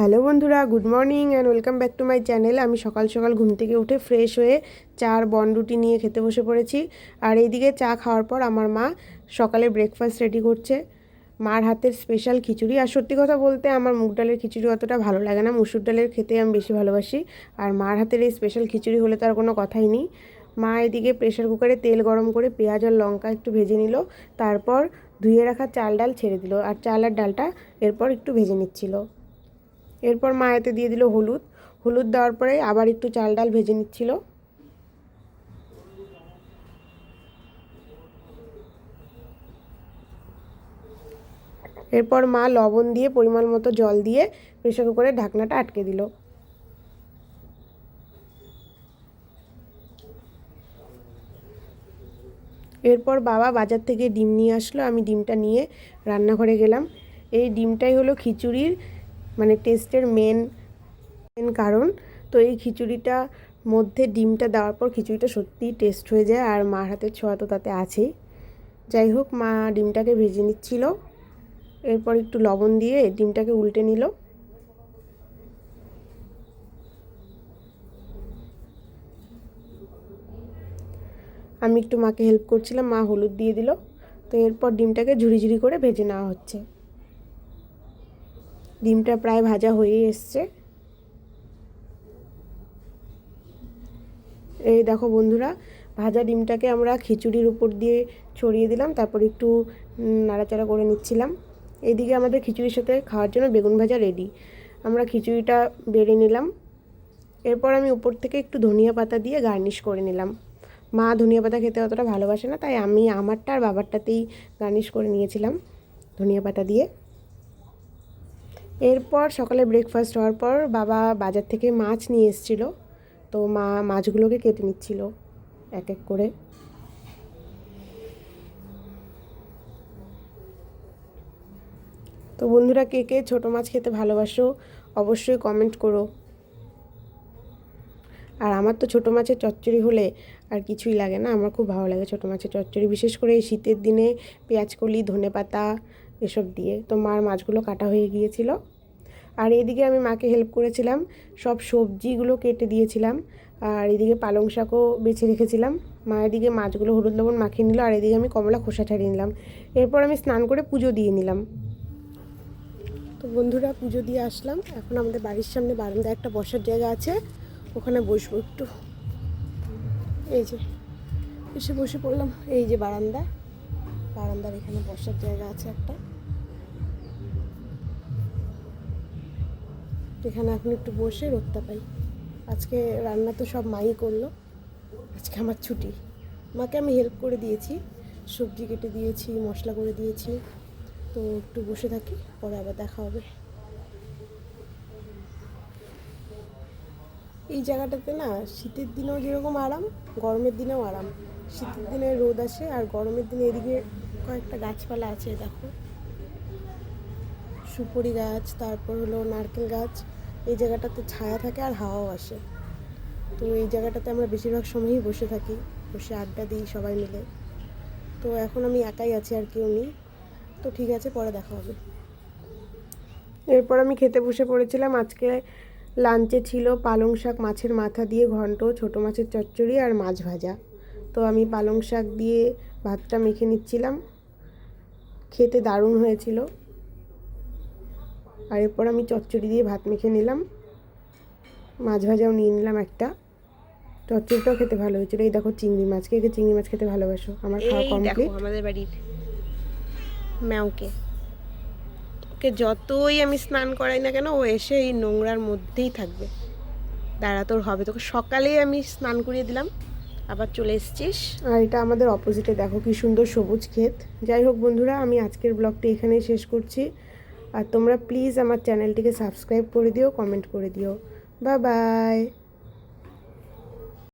Hello বন্ধুরা, good morning and welcome back to my channel. আমি সকাল সকাল ঘুম থেকে উঠে ফ্রেশ হয়ে চার বনরুটি নিয়ে খেতে বসে পড়েছি। আর এইদিকে চা খাওয়ার পর আমার মা সকালে ব্রেকফাস্ট রেডি করছে। মার হাতের স্পেশাল খিচুড়ি। আর সত্যি কথা বলতে আমার মুগ ডালের খিচুড়ি অতটা ভালো লাগে না, মুসুর ডালের খেতে আমি বেশি ভালোবাসি। আর মার হাতের এই স্পেশাল খিচুড়ি হলে তার কোনো কথাই নেই। মা এদিকে প্রেশার কুকারে তেল গরম করে পেঁয়াজ আর লঙ্কা একটু ভেজে নিল, তারপর ধুয়ে রাখা চাল ডাল ছেড়ে দিল, আর চাল আর ডালটা এরপর একটু ভেজে নিচ্ছিল। এরপর মা এতে দিয়ে দিল হলুদ। হলুদ দেওয়ার পরে আবার একটু চাল ডাল ভেজে নিচ্ছিল। এরপর মা লবণ দিয়ে পরিমাণ মতো জল দিয়ে প্রেসার কুকারের ঢাকনাটা আটকে দিল। এরপর বাবা বাজার থেকে ডিম নিয়ে আসলো, আমি ডিমটা নিয়ে রান্নাঘরে গেলাম। এই ডিমটাই হলো খিচুড়ির টেস্টের মেন কারণ। তো এই খিচুড়িটা মধ্যে ডিমটা দেওয়ার পর খিচুড়িটা সত্যিই টেস্ট হয়ে যায়, আর মার হাতের ছোঁয়া তো তাতে আছেই। যাই হোক, মা ডিমটাকে ভেজে নিচ্ছিল। এরপর একটু লবণ দিয়ে ডিমটাকে উল্টে নিল। আমি একটু মাকে হেল্প করছিলাম, মা হলুদ দিয়ে দিল। তো এরপর ডিমটাকে ঝুড়ি ঝুড়ি করে ভেজে নেওয়া হচ্ছে। ডিমটা প্রায় ভাজা হয়েই এসছে। এই দেখো বন্ধুরা, ভাজা ডিমটাকে আমরা খিচুড়ির উপর দিয়ে ছড়িয়ে দিলাম, তারপর একটু নাড়াচাড়া করে নিচ্ছিলাম। এইদিকে আমাদের খিচুড়ির সাথে খাওয়ার জন্য বেগুন ভাজা রেডি। আমরা খিচুড়িটা বেড়ে নিলাম। এরপর আমি উপর থেকে একটু ধনিয়া পাতা দিয়ে গার্নিশ করে নিলাম। মা ধনিয়া পাতা খেতে অতটা ভালোবাসে না, তাই আমি আমারটা আর বাবারটাতেই গার্নিশ করে নিয়েছিলাম ধনিয়া পাতা দিয়ে। এরপর সকালে ব্রেকফাস্ট হওয়ার পর বাবা বাজার থেকে মাছ নিয়ে এসেছিলো, তো মা মাছগুলোকে কেটে নিচ্ছিল এক এক করে। তো বন্ধুরা, কে কে ছোটো মাছ খেতে ভালোবাসো অবশ্যই কমেন্ট করো। আর আমার তো ছোটো মাছের চচ্চড়ি হলে আর কিছুই লাগে না, আমার খুব ভালো লাগে ছোটো মাছের চচ্চড়ি, বিশেষ করে এই শীতের দিনে পেঁয়াজকলি ধনেপাতা এসব দিয়ে। তো মার মাছগুলো কাটা হয়ে গিয়েছিল। আর এদিকে আমি মাকে হেল্প করেছিলাম, সব সবজিগুলো কেটে দিয়েছিলাম। আর এদিকে পালং শাকও বেছে রেখেছিলাম। মা এদিকে মাছগুলো হলুদ লবণ মাখিয়ে নিল, আর এদিকে আমি কমলা খোসা ছাড়িয়ে নিলাম। এরপর আমি স্নান করে পুজো দিয়ে নিলাম। তো বন্ধুরা, পুজো দিয়ে আসলাম। এখন আমাদের বাড়ির সামনে বারান্দায় একটা বসার জায়গা আছে, ওখানে বসবো একটু। এই যে এসে বসে পড়লাম। এই যে বারান্দার এখানে বসার জায়গা আছে একটা, এখানে এখন একটু বসে রোদটা পাই। আজকে রান্না তো সব মাই করলো, আজকে আমার ছুটি। মাকে আমি হেল্প করে দিয়েছি, সবজি কেটে দিয়েছি, মশলা করে দিয়েছি। তো একটু বসে থাকি, পরে আবার দেখা হবে। এই জায়গাটাতে না শীতের দিনেও যেরকম আরাম, গরমের দিনেও আরাম। শীতের দিনে রোদ আসে, আর গরমের দিনে এদিকে কয়েকটা গাছপালা আছে, দেখো সুপারি গাছ, তারপর হলো নারকেল গাছ। এই জায়গাটাতে ছায়া থাকে আর হাওয়াও আসে। তো এই জায়গাটাতে আমরা বেশিরভাগ সময়ই বসে থাকি, বসে আড্ডা দিই সবাই মিলে। তো এখন আমি একাই আছি, আর কেউ নেই। তো ঠিক আছে, পরে দেখা হবে। এরপর আমি খেতে বসে পড়েছিলাম। আজকে লাঞ্চে ছিল পালং শাক মাছের মাথা দিয়ে ঘন্ট, ছোটো মাছের চচ্চড়ি আর মাছ ভাজা। তো আমি পালং শাক দিয়ে ভাতটা মেখে নিচ্ছিলাম, খেতে দারুণ হয়েছিল। আর এরপর আমি চচ্চড়ি দিয়ে ভাত মেখে নিলাম, মাছ ভাজাও নিয়ে নিলাম একটা। চচ্চড়িটাও খেতে ভালো হয়েছিল। এই দেখো চিংড়ি মাছ, কে কে চিংড়ি মাছ খেতে ভালোবাসো? আমার খাওয়া কমপ্লিট। আমাদের বাড়ির ম্যাওকে, ওকে যতই আমি স্নান করাই না কেন, ও এসে এই নোংরার মধ্যেই থাকবে। দাঁড়া, তোর হবে, তোকে সকালেই আমি স্নান করিয়ে দিলাম, আবার চলে এসছিস। আর এটা আমাদের অপোজিটে, দেখো কি সুন্দর সবুজ ক্ষেত। যাই হোক বন্ধুরা, আমি আজকের ব্লগটি এখানেই শেষ করছি। আর তোমরা প্লিজ আমার চ্যানেলটিকে সাবস্ক্রাইব করে দিও, কমেন্ট করে দিও। Bye bye.